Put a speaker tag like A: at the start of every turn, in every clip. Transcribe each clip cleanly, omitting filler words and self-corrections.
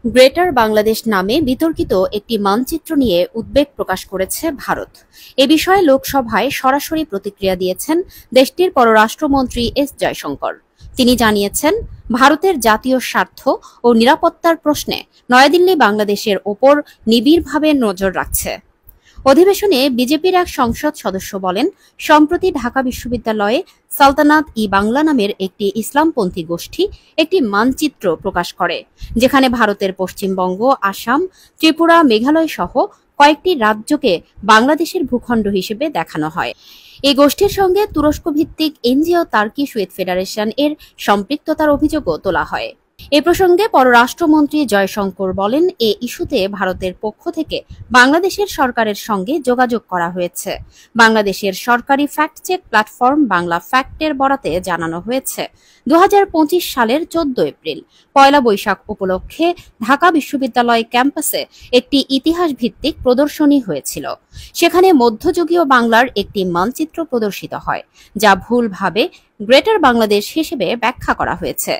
A: Greater Bangladesh নামে বিতর্কিত একটি মানচিত্র নিয়ে উদ্বেগ প্রকাশ করেছে ভারত। এ বিষয়ে লোকসভায় সরাসরি প্রতিক্রিয়া দিয়েছেন দেশটির পররাষ্ট্রমন্ত্রী এস জয়শঙ্কর। তিনি জানিয়েছেন, ভারতের জাতীয় স্বার্থ ও নিরাপত্তার প্রশ্নে নয়াদিল্লি বাংলাদেশের ওপর নিবিড়ভাবে নজর রাখছে। অধিবেশনে বিজেপির এক সংসদ সদস্য বলেন, সম্প্রতি ঢাকা বিশ্ববিদ্যালয়ে সালতানাত-ই-বাংলা নামের একটি ইসলামপন্থী গোষ্ঠী একটি মানচিত্র প্রকাশ করে, যেখানে ভারতের পশ্চিমবঙ্গ, আসাম, ত্রিপুরা, মেঘালয় সহ কয়েকটি রাজ্যকে বাংলাদেশের ভূখণ্ড হিসেবে দেখানো হয়। এই গোষ্ঠীর সঙ্গে তুরস্ক ভিত্তিক এনজিও তার্কিশ উইথ ফেডারেশন এর সম্পৃক্ততার অভিযোগও তোলা হয়। এ প্রসঙ্গে পররাষ্ট্রমন্ত্রী জয়শঙ্কর বলেন, এ ইস্যুতে ভারতের পক্ষ থেকে বাংলাদেশের সরকারের সঙ্গে যোগাযোগ করা হয়েছে। বাংলাদেশের সরকারি ফ্যাক্ট চেক প্ল্যাটফর্ম বাংলা ফ্যাক্টের বরাতে জানানো হয়েছে, 2025 সালের 14 এপ্রিল পয়লা বৈশাখ উপলক্ষে ঢাকা বিশ্ববিদ্যালয় ক্যাম্পাসে একটি ইতিহাস ভিত্তিক প্রদর্শনী হয়েছিল। সেখানে মধ্যযুগীয় বাংলার একটি মানচিত্র প্রদর্শিত হয়, যা ভুলভাবে গ্রেটার বাংলাদেশ হিসেবে ব্যাখ্যা করা হয়েছে।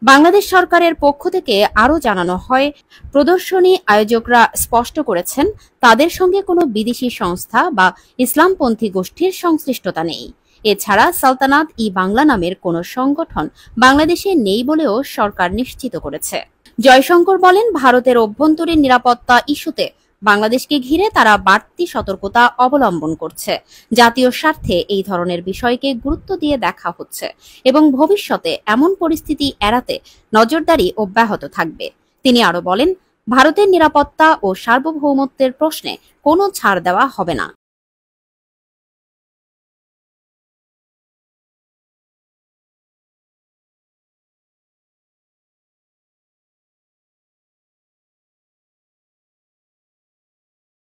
A: বাংলাদেশ সরকারের পক্ষ থেকে আরও জানানো হয়, প্রদর্শনী আয়োজকরা স্পষ্ট করেছেন, তাদের সঙ্গে কোনো বিদেশি সংস্থা বা ইসলামপন্থী গোষ্ঠীর সংশ্লিষ্টতা নেই। এছাড়া সালতানাত-ই-বাংলা নামের কোনো সংগঠন বাংলাদেশে নেই বলেও সরকার নিশ্চিত করেছে। জয়শঙ্কর বলেন, ভারতের অভ্যন্তরীণ নিরাপত্তা ইস্যুতে বাংলাদেশকে ঘিরে তারা বাড়তি সতর্কতা অবলম্বন করছে। জাতীয় স্বার্থে এই ধরনের বিষয়কে গুরুত্ব দিয়ে দেখা হচ্ছে এবং ভবিষ্যতে এমন পরিস্থিতি এড়াতে নজরদারি অব্যাহত থাকবে। তিনি আরও বলেন, ভারতের নিরাপত্তা ও সার্বভৌমত্বের প্রশ্নে কোনো ছাড় দেওয়া হবে না।